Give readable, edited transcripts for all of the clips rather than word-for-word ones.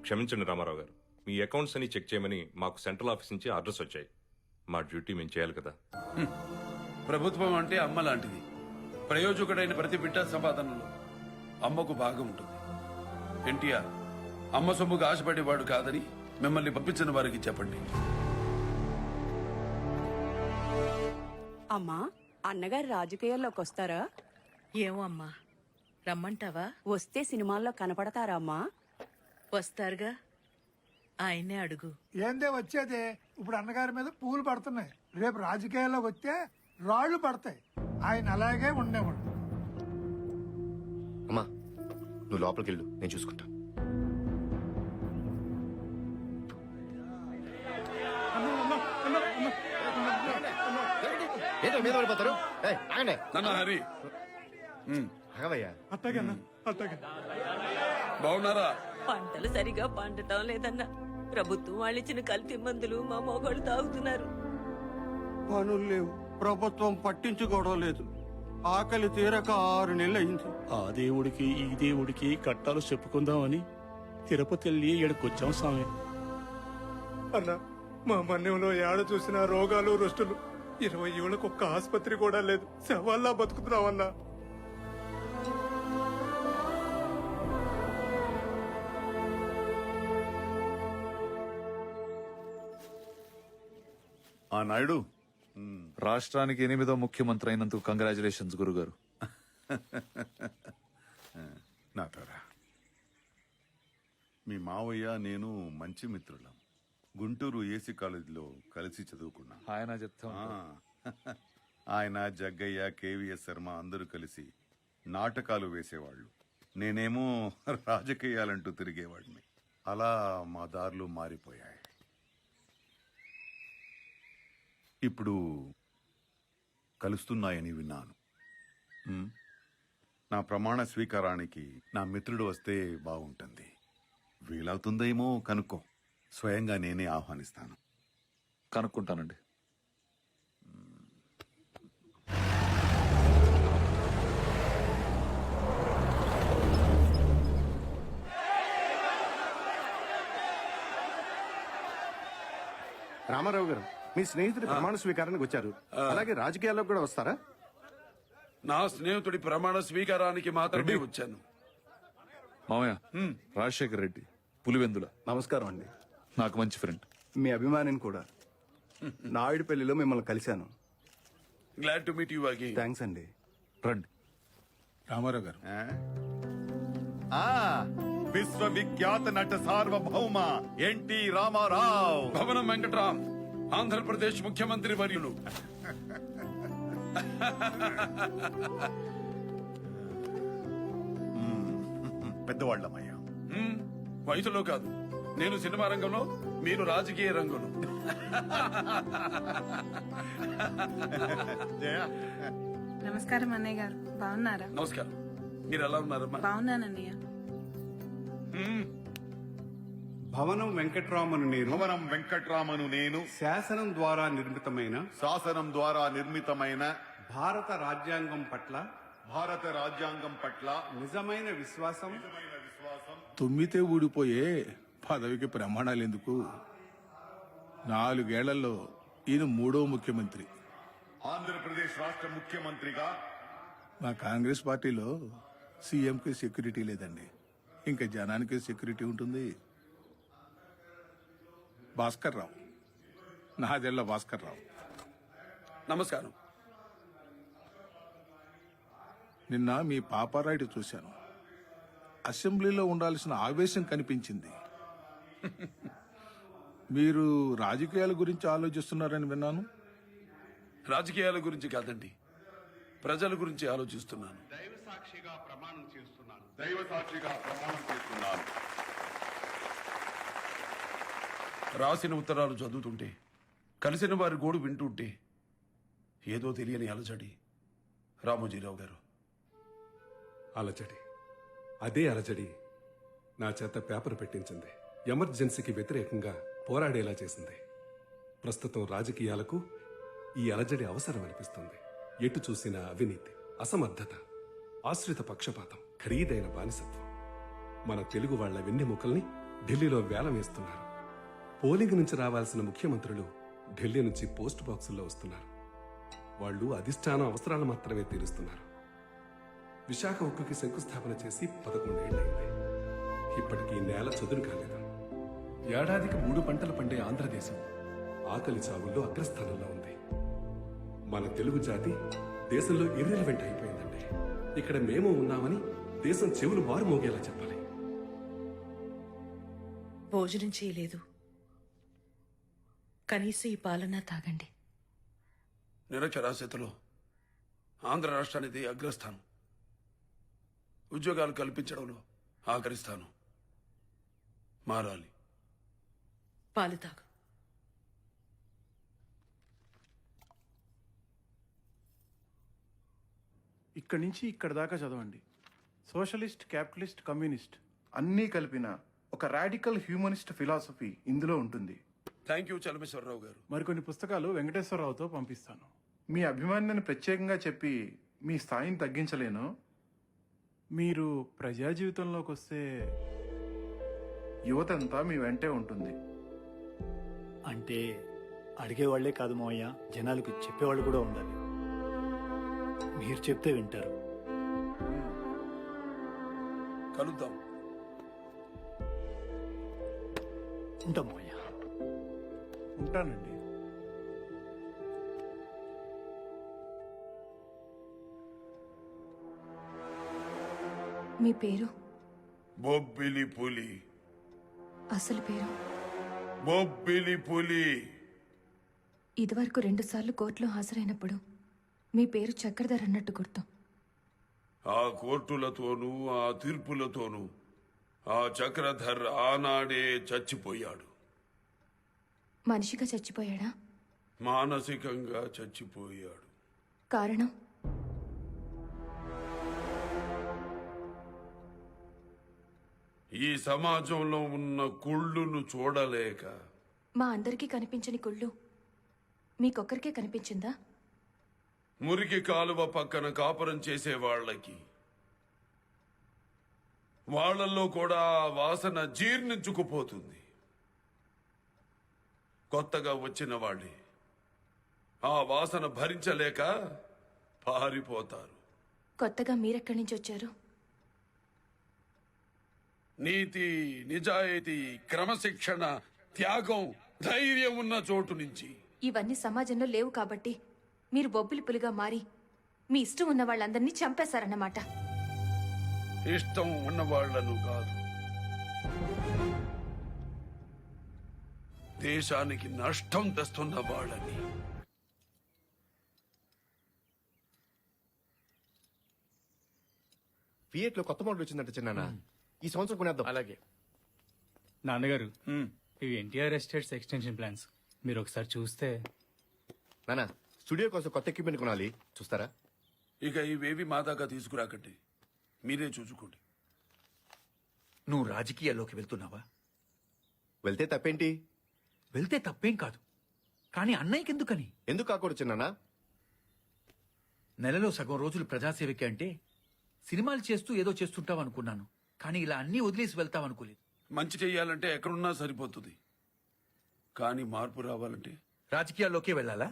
క్షమించండి రామారావు గారు, మీ అకౌంట్స్ అని చెక్ చేయమని మాకు సెంట్రల్ ఆఫీస్ నుంచి ఆర్డర్స్ వచ్చాయి. మా డ్యూటీ మేము చేయాలి కదా. ప్రభుత్వం అంటే అమ్మ లాంటిది. ప్రయోజకుడైన ప్రతి బిడ్డ సంపాదనలో అమ్మకు భాగం ఉంటుంది. ఎన్టీఆర్ అమ్మ సొమ్ముకు ఆశపడేవాడు కాదని మిమ్మల్ని పంపించిన వారికి చెప్పండి. అమ్మా, అన్నగారు రాజకీయాల్లోకి వస్తారా? ఏమో అమ్మా, రమ్మంటావా? వస్తే సినిమాల్లో కనపడతారా అమ్మా? వస్తారుగా, ఆయన్నే అడుగు. ఏందే వచ్చేదే? ఇప్పుడు అన్నగారి మీద పూలు పడుతున్నాయి, రేపు రాజకీయాల్లోకి వస్తే రాళ్లు పడతాయి. ఆయన అలాగే ఉండేవాడు. అమ్మా, నువ్వు లోపలికి వెళ్ళు, నేను చూసుకుంటా. ఏదో మీద పడిపోతారు. నాన్న హరి, బాగున్నారా? పంటలు సరిగా పండటం లేదన్నా. ప్రభుత్వం వాళ్ళిచ్చిన కల్తీ మందులు మా మొగోళ్ళు తాగుతున్నారు. పనులు లేవు, ప్రభుత్వం పట్టించుకోవడం లేదు. ఆకలి తీరక 6 నెలలు అయింది. ఆ దేవుడికి ఈ దేవుడికి కట్టాలు చెప్పుకుందామని తిరుపతి వెళ్ళి ఇక్కడికొచ్చాం స్వామి. అన్న, మా మన్యంలో ఏడ చూసినా రోగాలు రుష్టులు. 20 ఏళ్ళకు ఒక్క ఆసుపత్రి కూడా లేదు. శవాల్లా బతుకుతున్నామన్నా. ఆ నాయుడు, రాష్ట్రానికి 8వ ముఖ్యమంత్రి అయినందుకు కంగ్రాచులేషన్స్ గురుగారు. నాతోరా, మీ మావయ్య నేను మంచి మిత్రులం. గుంటూరు ఏసీ కాలేజీలో కలిసి చదువుకున్నాం. ఆయన చెప్తాం. ఆయన, జగ్గయ్య, కేవీఎస్ శర్మ అందరూ కలిసి నాటకాలు వేసేవాళ్లు. నేనేమో రాజకీయాలంటూ తిరిగేవాడిని. అలా మా దారులు మారిపోయాయి. ఇప్పుడు కలుస్తున్నాయని విన్నాను. నా ప్రమాణ స్వీకారానికి నా మిత్రుడు వస్తే బాగుంటుంది. వీలవుతుందేమో కనుక్కో. స్వయంగా నేనే ఆహ్వానిస్తాను. కనుక్కుంటానండి. రామారావు గారు, మీ స్నేహితుడి ప్రమాణ స్వీకారానికి వచ్చారు. అలాగే రాజకీయాల్లోకి కూడా వస్తారా? నా స్నేహితుడి ప్రమాణ స్వీకారానికి మాత్రమే వచ్చాను. మామయ్య, రాజశేఖర్ రెడ్డి, పులివెందుల. నమస్కారం అండి. నాకు మంచి ఫ్రెండ్. మీ అభిమానిని కూడా. నాయుడు పెళ్లిలో మిమ్మల్ని కలిశాను. Glad to meet you again. Thanks అండి. రండి. రామారావు గారు, విశ్వవిఖ్యాత నట సార్వభౌమ ఎన్టీ రామారావు. భవనం వెంకట్రామ్, ఆంధ్రప్రదేశ్ ముఖ్యమంత్రి వర్యులు. పెద్దవాళ్లమయ్యా. వయసులో కాదు, నేను సినిమా రంగంలో, మీరు రాజకీయ రంగంలో. నమస్కారం అన్నయ్య గారు, బాగున్నారా? నమస్కారం. మీరు ఎలా ఉన్నారమ్మా? బాగున్నానన్నయ్య. భవనం వెంకట్రామను నేను. భవనం వెంకట్రామను నేను. శాసనం ద్వారా నిర్మితమైన. శాసనం ద్వారా నిర్మితమైన. భారత రాజ్యాంగం పట్ల. భారత రాజ్యాంగం పట్ల. నిజమైన విశ్వాసం. తుమ్మితే ఊడిపోయే పదవికి ప్రమాణాలు ఎందుకు? 4 ఏళ్లలో ఈయన 3వ ముఖ్యమంత్రి. ఆంధ్రప్రదేశ్ రాష్ట్ర ముఖ్యమంత్రిగా. మా కాంగ్రెస్ పార్టీలో సీఎంకి సెక్యూరిటీ లేదండి, ఇంకా జనానికి సెక్యూరిటీ ఉంటుంది. భాస్కర్ రావు, నాదెళ్ల భాస్కర్ రావు. నమస్కారం. నిన్న మీ పాపారాయుడు చూశాను. అసెంబ్లీలో ఉండాల్సిన ఆవేశం కనిపించింది. మీరు రాజకీయాల గురించి ఆలోచిస్తున్నారని విన్నాను. రాజకీయాల గురించి కాదండి, ప్రజల గురించి ఆలోచిస్తున్నాను. దైవ సాక్షిగా ప్రమాణం చేస్తున్నాను. దైవ సాక్షిగా ప్రమాణం చేస్తున్నాను. రాసిన ఉత్తరాలు చదువుతుంటే, కలిసిన వారి గోడు వింటుంటే ఏదో తెలియని అలజడి. రామోజీరావు గారు, అలజడి, అదే అలజడి నా చేత పేపర్ పెట్టించింది. ఎమర్జెన్సీకి వ్యతిరేకంగా పోరాడేలా చేసింది. ప్రస్తుతం రాజకీయాలకు ఈ అలజడి అవసరం అనిపిస్తుంది. ఎటు చూసిన అవినీతి, అసమర్థత, ఆశ్రిత పక్షపాతం, ఖరీదైన బానిసత్వం మన తెలుగు వాళ్ల వెన్నెముకల్ని ఢిల్లీలో వేలం వేస్తున్నారు. పోలింగ్ నుంచి రావాల్సిన ముఖ్యమంత్రులు ఢిల్లీ నుంచి పోస్ట్ బాక్సుల్లో వస్తున్నారు. వాళ్ళు అధిష్టానం అవసరాలు మాత్రమే తీరుస్తున్నారు. విశాఖ ఉక్కుకి శంకుస్థాపన చేసి 11 ఏళ్లైంది. ఇప్పటికీ నేల చదును కాలేదు. ఏడాదికి 3 పంటలు పండే ఆంధ్రదేశం ఆకలి చావుల్లో అగ్రస్థానంలో ఉంది. మన తెలుగు జాతి దేశంలో ఇర్రెలవెంట్ అయిపోయిందండి. ఇక్కడ మేము ఉన్నామని దేశం చెవులు మారు మోగేలా చెప్పాలి. భోజనం చేయలేదు, కనీసం ఈ పాలన తాగండి. నిరక్షరాస్యతలో ఆంధ్ర రాష్ట్రానికి అగ్రస్థానం. ఉద్యోగాలు కల్పించడంలో ఆఖరి స్థానం. మారాలి. పాలు తాగు. ఇక్కడి నుంచి ఇక్కడ దాకా చదవండి. సోషలిస్ట్, క్యాపిటలిస్ట్, కమ్యూనిస్ట్ అన్నీ కలిపిన ఒక రాడికల్ హ్యూమనిస్ట్ ఫిలాసఫీ ఇందులో ఉంటుంది. థ్యాంక్ యూ చలమేశ్వరరావు గారు. మరికొన్ని పుస్తకాలు వెంకటేశ్వరరావుతో పంపిస్తాను. మీ అభిమానిని ప్రత్యేకంగా చెప్పి మీ స్థాయిని తగ్గించలేను. మీరు ప్రజా జీవితంలోకి వస్తే యువతంతా మీ వెంటే ఉంటుంది. అంటే అడిగేవాళ్లే కాదు మావయ్య, జనాలకు చెప్పేవాళ్ళు కూడా ఉండాలి. మీరు చెప్తే వింటారు. కలుద్దాం. ఉంటాం మావయ్య. ఉంటానండి. మీ పేరు? బొబ్బిలి పులి. అసలు పేరు? బొబ్బిలి పులి. ఇదివరకు 2 సార్లు కోర్టులో హాజరైనప్పుడు మీ పేరు చక్రధర్ అన్నట్టు గుర్తు. ఆ కోర్టులతోనూ ఆ తీర్పులతోనూ ఆ చక్రధర్ ఆనాడే చచ్చిపోయాడు. మనిషిగా చచ్చిపోయాడా? మానసికంగా చచ్చిపోయాడు. కారణం? ఈ సమాజంలో ఉన్న కుళ్ళును చూడలేక. మా అందరికీ కనిపించని కుళ్ళు మీకొక్కరికే కనిపించిందా? మురికి కాలువ పక్కన కాపురం చేసే వాళ్ళకి, వాళ్ళల్లో కూడా ఆ వాసన జీర్ణించుకుపోతుంది. కొత్తగా వచ్చిన వాళ్ళే ఆ వాసన భరించలేక పారిపోతారు. కొత్తగా మీరెక్కడి నుంచి వచ్చారు? నీతి, నిజాయితీ, క్రమశిక్షణ, త్యాగం, ధైర్యం ఉన్న చోటు నుంచి. ఇవన్నీ సమాజంలో లేవు కాబట్టి మీరు బొబ్బిలి పులిగా మారి మీ ఇష్టం ఉన్న వాళ్ళందరినీ చంపేశారన్నమాట. ఇష్టం ఉన్నవాళ్లను కాదు, దేశానికి నష్టం తెస్తున్న వాళ్ళని. ఫియట్ లో కొత్త మోడల్ వచ్చిందంట చిన్న. ఈ సంవత్సరం కొనేద్దాం. అలాగే నాన్నగారు, ఇవి ఎన్టీఆర్ ఎస్టేట్స్ ఎక్స్టెన్షన్ ప్లాన్స్. మీరు ఒకసారి చూస్తే. నానా, స్టూడియో కోసం కొత్త ఎక్విప్మెంట్ కొనాలి, చూస్తారా? ఇక ఇవేవి మా దాకా తీసుకురాకండి, మీరే చూసుకోండి. నువ్వు రాజకీయాల్లోకి వెళ్తున్నావా? వెళ్తే తప్పేంటి? వెళ్తే తప్పేం కాదు, కానీ అన్నయ్యకి ఎందుకని? ఎందుకు కాకూడదు చిన్న? నెలలో సగం రోజులు ప్రజాసేవకి అంటే సినిమాలు చేస్తూ ఏదో చేస్తుంటావు అనుకున్నాను, కానీ ఇలా అన్నీ వదిలేసి వెళ్తావు అనుకోలేదు. మంచి చెయ్యాలంటే ఎక్కడున్నా సరిపోతుంది, కానీ మార్పు రావాలంటే రాజకీయాల్లోకే వెళ్ళాలా?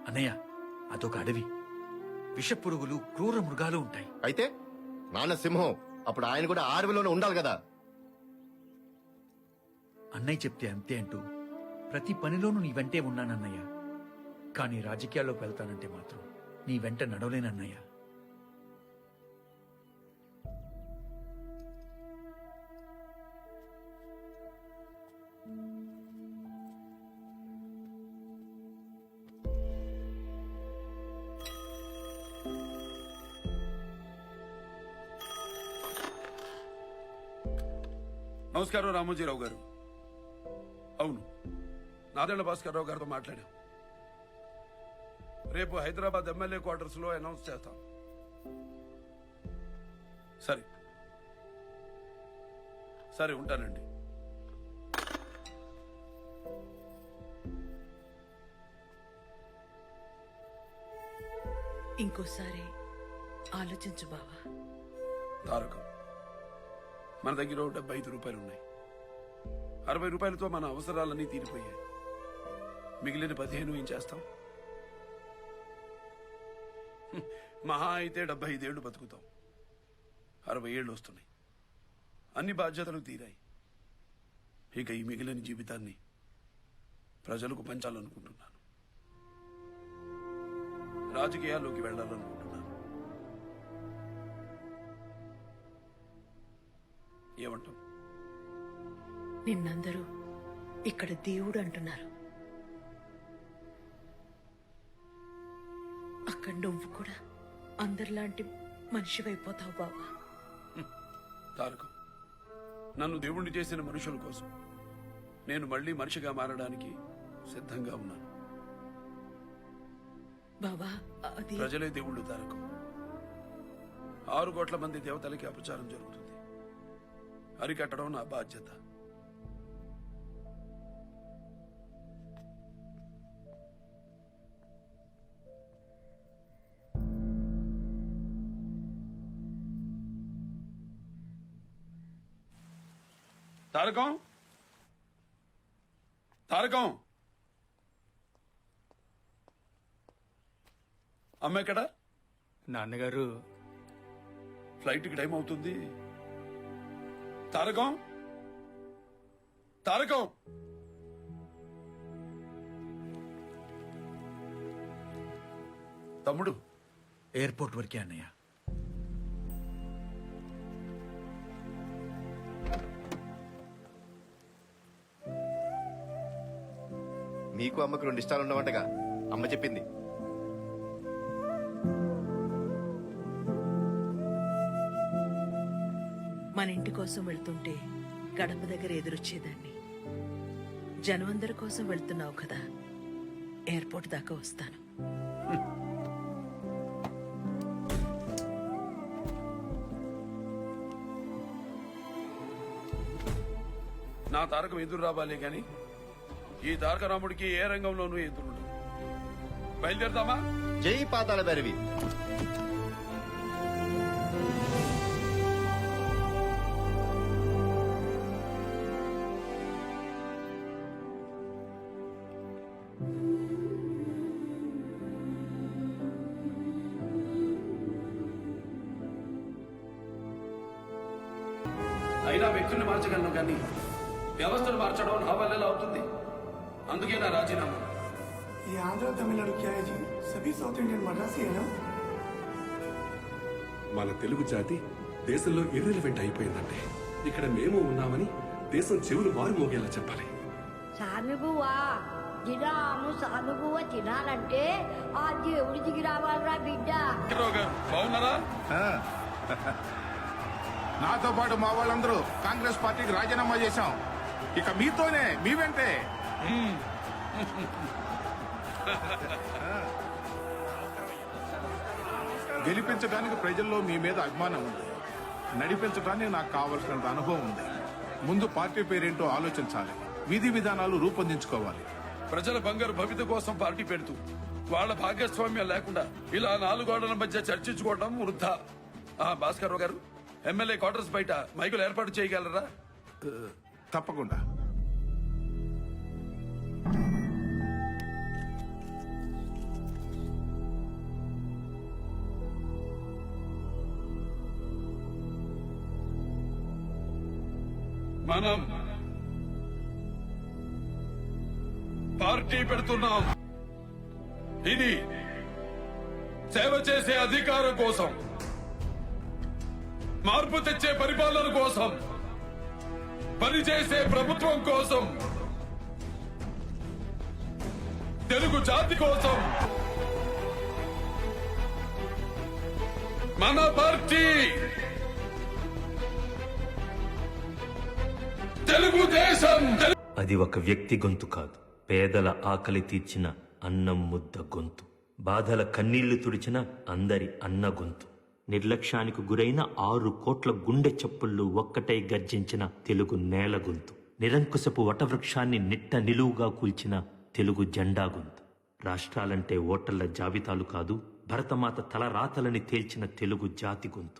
అన్నయ్య, అదొక అడవి, విషపురుగులు, క్రూర మృగాలు ఉంటాయి. అయితే నాన్న సింహం, అప్పుడు ఆయన కూడా ఆర్మీలోనే ఉండాలి కదా. అన్నయ్య చెప్తే అంతే అంటూ ప్రతి పనిలోనూ నీ వెంటే ఉన్నానన్నయ్య, కానీ రాజకీయాల్లోకి వెళ్తానంటే మాత్రం నీ వెంట నడవలేనన్నయ్య. నమస్కారం రామోజీరావు గారు. అవును, నాదెళ్ల భాస్కర్రావు గారితో మాట్లాడాం. రేపు హైదరాబాద్ ఎమ్మెల్యే క్వార్టర్స్ లో అనౌన్స్ చేస్తాం. సరే సరే, ఉంటానండి. ఇంకోసారి ఆలోచించు బావా. తారకం, మన దగ్గర 75 రూపాయలు ఉన్నాయి. 60 రూపాయలతో మన అవసరాలన్నీ తీరిపోయాయి. మిగిలిన 15 ఏం చేస్తాం? మహా అయితే 75 ఏళ్ళు బతుకుతాం. 60 ఏళ్ళు వస్తున్నాయి. అన్ని బాధ్యతలు తీరాయి. ఇక ఈ మిగిలిన జీవితాన్ని ప్రజలకు పంచాలనుకుంటున్నాను. రాజకీయాల్లోకి వెళ్ళాలనుకుంటున్నాను. ఏమంటాం? నిన్నందరూ ఇక్కడ దేవుడు అంటున్నారు. అక్కడ నువ్వు కూడా అందరిలాంటి మనిషివైపోతావు బావా. తారకం, నన్ను దేవుణ్ణి చేసిన మనుషుల కోసం నేను మళ్ళీ మనిషిగా మారడానికి సిద్ధంగా ఉన్నాను. బావా అది ప్రజలే దేవుళ్ళు తారకం. 6 కోట్ల మంది దేవతలకి అపచారం జరుగుతుంది. అరికట్టడం నా బాధ్యత. తారకం, తారకం, అమ్మ ఎక్కడ? నాన్నగారు ఫ్లైట్కి టైం అవుతుంది. తారకం, తారకం, తమ్ముడు ఎయిర్పోర్ట్ వరకే అన్నయ్య. మీకు అమ్మకు 2 ఇష్టాలు ఉండవంటగా అమ్మ చెప్పింది. మన ఇంటి కోసం వెళ్తుంటే గడప దగ్గర ఎదురొచ్చేదాన్ని. జనమందరి కోసం వెళ్తున్నావు కదా, ఎయిర్పోర్ట్ దాకా వస్తాను. నా తారకం ఎదురు రావాలే గాని ఈ తారక రాముడికి ఏ రంగంలోనూ ఎదురుండదు. బయలుదేరతామా? జై పాతాళ భైరవి. అయినా వ్యక్తుల్ని మార్చగలను కానీ వ్యవస్థను మార్చడం నా వల్ల ఎలా అవుతుంది? అందుకే నా రాజీనామా. ఈ ఆంధ్ర తమిళనాడు క్యా హై జీ? సభీ సౌత్ ఇండియన్ మద్రాసీ అయినా మన తెలుగు జాతి దేశంలో ఇర్రెలవెంట్ అయిపోయిందంటే ఇక్కడ మేము ఉన్నామని దేశం చెవులు మారు మోగేలా చెప్పాలి. సామిబువా దినాము సామిబువ తినాలంటే ఆ దేవుడి దిగి రావాలరా బిడ్డ. బాగున్నారా? నాతో పాటు మా వాళ్ళందరూ కాంగ్రెస్ పార్టీకి రాజీనామా చేశాం. ఇక మీతోనే, మీ వెంటే. గెలిపించడానికి ప్రజల్లో మీ మీద అభిమానం ఉంది. నడిపించడానికి నాకు కావలసినంత అనుభవం ఉంది. ముందు పార్టీ పేరేంటో ఆలోచించాలి. విధి విధానాలు రూపొందించుకోవాలి. ప్రజల బంగారు భవిత కోసం పార్టీ పెడుతూ వాళ్ళ భాగస్వామ్యం లేకుండా ఇలా 4 గోడల మధ్య చర్చించుకోవడం వృధా. భాస్కర్ గారు, ఎమ్మెల్యే క్వార్టర్స్ బయట మైకులు ఏర్పాటు చేయగలరా? తప్పకుండా. మనం పార్టీ పెడుతున్నాం. ఇది సేవ చేసే అధికారం కోసం, మార్పు తెచ్చే పరిపాలన కోసం, పనిచేసే ప్రభుత్వం కోసం, తెలుగు జాతి కోసం. మన పార్టీ తెలుగుదేశం. అది ఒక వ్యక్తి గొంతు కాదు, పేదల ఆకలి తీర్చిన అన్నం ముద్ద గొంతు, బాధల కన్నీళ్లు తుడిచిన అందరి అన్న గొంతు, నిర్లక్ష్యానికి గురైన 6 కోట్ల గుండె చప్పుళ్ళు ఒక్కటై గర్జించిన తెలుగు నేల గొంతు, నిరంకుశపు వటవృక్షాన్ని నిట్ట నిలువుగా కూల్చిన తెలుగు జెండా గొంతు. రాష్ట్రాలంటే ఓటర్ల జాబితాలు కాదు, భరతమాత తలరాతలని తేల్చిన తెలుగు జాతి గొంతు.